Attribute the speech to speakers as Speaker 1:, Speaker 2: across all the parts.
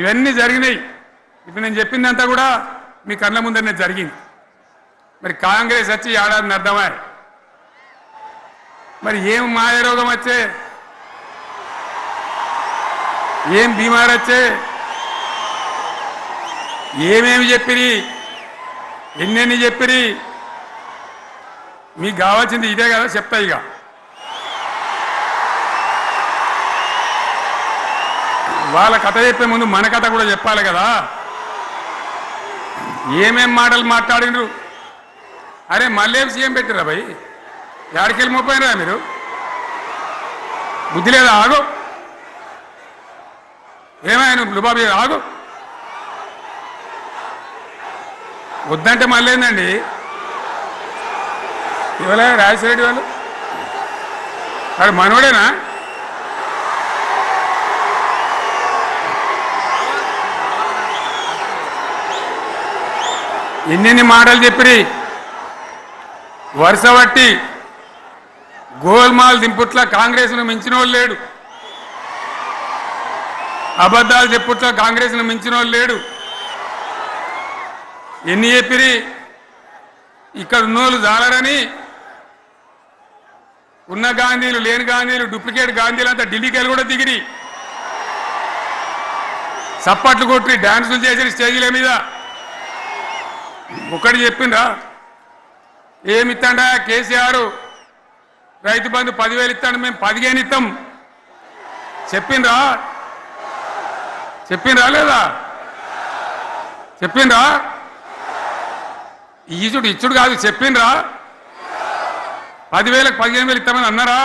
Speaker 1: ఇవన్నీ జరిగినాయి. ఇప్పుడు నేను చెప్పిందంతా కూడా మీ కళ్ళ ముందరనే జరిగింది. మరి కాంగ్రెస్ వచ్చి ఏడాదిని అర్థమా? మరి ఏం మాయరోగం వచ్చే, ఏం బీమార్ వచ్చే, ఏమేమి చెప్పిరి, ఎన్నెన్ని చెప్పిరి? మీకు కావాల్సింది ఇదే కదా, చెప్తా. ఇక వాళ్ళ కథ చెప్పే ముందు మన కథ కూడా చెప్పాలి కదా. ఏమేం మాటలు మాట్లాడినరు? అరే మళ్ళీ సీఎం పెట్టిరా భయ్, ఎక్కడికెళ్ళి మోపోయినరా మీరు? బుద్ధి లేదా? ఆగు, ఏమైనా లుబాబీ ఆగు. వద్దంటే మళ్ళీ ఏందండి ఇవాళ రాజశేఖర వాళ్ళు వాడు మనోడేనా? ఎన్నెన్ని మాటలు చెప్పిరి, వరుస బట్టి గోల్మాల్ దింపుట్ల కాంగ్రెస్ను మించిన వాళ్ళు లేడు, అబద్ధాలు చెప్పుట్ల కాంగ్రెస్ను మించిన వాళ్ళు లేడు. ఎన్ని చెప్పిరి? ఇక్కడ ఉన్నోళ్ళు జాలరని ఉన్న గాంధీలు లేని గాంధీలు డూప్లికేట్ గాంధీలు అంతా ఢిల్లీకి వెళ్ళి కూడా దిగిరి, సప్పట్లు కొట్టి డాన్సులు చేసిన స్టేజీల మీద. ఒకటి చెప్పిండ్రా? ఏమిత్తాడా కేసీఆర్? రైతు బంధు 10,000 ఇస్తాడు, మేము 15 ఇస్తాం. చెప్పిండ్రా? చెప్పిండ్రా లేదా? చెప్పిండ్రా? ఈచుడు ఇచ్చుడు కాదు, చెప్పిండ్రా? 10,000కు 15,000 ఇస్తామని అన్నారా?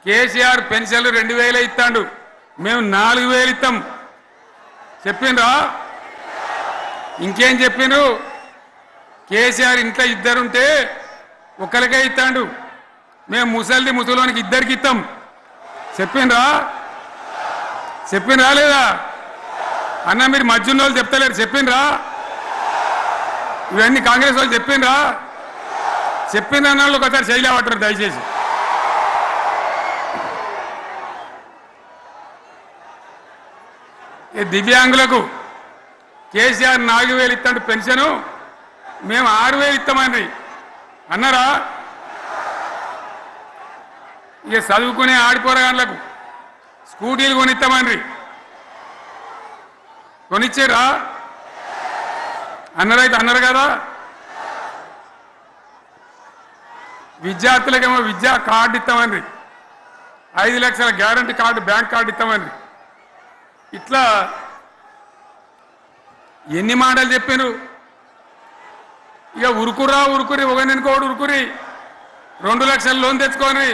Speaker 1: కేసీఆర్ పెన్షన్లు 2,000 ఇస్తాడు, మేము 4,000 ఇస్తాం. చెప్పిండ్రా? ఇంకేం చెప్పిండ్రు? కేసీఆర్ ఇంట్లో ఇద్దరుంటే ఒకరికే ఇస్తాడు, మేము ముసలోనికి ఇద్దరికి ఇస్తాం. చెప్పిండ్రా? చెప్పిండ్రా లేదా? అన్న మీరు మధ్యున్న వాళ్ళు చెప్తలేరు, చెప్పిండ్రా? ఇవన్నీ కాంగ్రెస్ వాళ్ళు చెప్పిండ్రా? చెప్పిండ్రా అన్న వాళ్ళు ఒకసారి చేయలేవటారు దయచేసి. దివ్యాంగులకు కేసీఆర్ 4,000 ఇస్తాడు పెన్షను, మేము 6,000 ఇస్తామని అన్నారా? ఇక చదువుకునే ఆడిపోరగాళ్ళకు స్కూటీలు కొనిస్తామని కొనిచ్చారా? అన్నారైతే అన్నారు కదా. విద్యార్థులకేమో విద్యా కార్డు ఇస్తామని, 5 లక్షల గ్యారంటీ కార్డు, బ్యాంక్ కార్డు ఇస్తామని. ఇట్లా ఎన్ని మాటలు చెప్పారు? ఇక ఉరుకురి ఒకరినికోడు ఉరుకురి 2 లక్షల లోన్ తెచ్చుకొని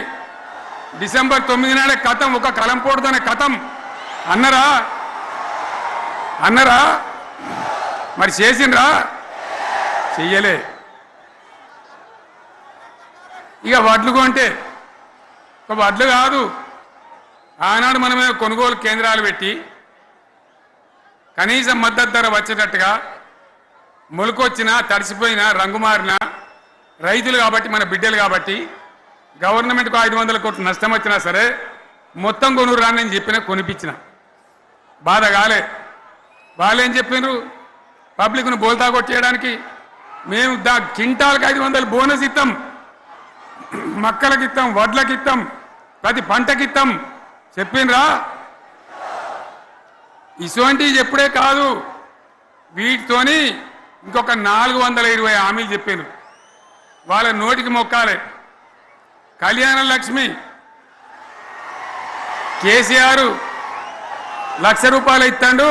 Speaker 1: డిసెంబర్ 9 నాడే కథం, ఒక కలంపోడుతోనే కథం అన్నరా? అన్నరా? మరి చేసిండ్రా? చెయ్యలే. ఇక వడ్లు కొంటే ఒక వడ్లు కాదు, ఆనాడు మనమే కొనుగోలు కేంద్రాలు పెట్టి కనీసం మద్దతు ధర వచ్చేటట్టుగా మొలకొచ్చినా తడిసిపోయినా రంగు మారినా రైతులు కాబట్టి మన బిడ్డలు కాబట్టి గవర్నమెంట్కు 500 కోట్లు నష్టం వచ్చినా సరే మొత్తం కొనురు రాని నేను చెప్పినా కొనిపించిన. బాధ కాలే. వాళ్ళు ఏం చెప్పినారు? పబ్లిక్ను బోల్తా కొట్టేయడానికి మేము క్వింటాల్కి 500 బోనస్ ఇస్తాం, మక్కలకి ఇస్తాం, వడ్లకి ఇస్తాం, ప్రతి పంటకి ఇస్తాం. చెప్పిండ్రా? ఇటువంటివి చెప్పుడే కాదు, వీటితోని ఇంకొక 420 హామీలు చెప్పాను. వాళ్ళ నోటికి మొక్కాలి. కళ్యాణ లక్ష్మి కేసీఆర్ 1,00,000 రూపాయలు ఇస్తాడు,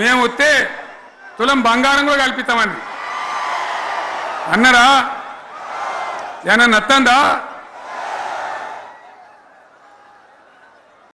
Speaker 1: మేము వస్తే తులం బంగారం కూడా కల్పిస్తామని అన్నారా? ఏమన్నా నత్తందా?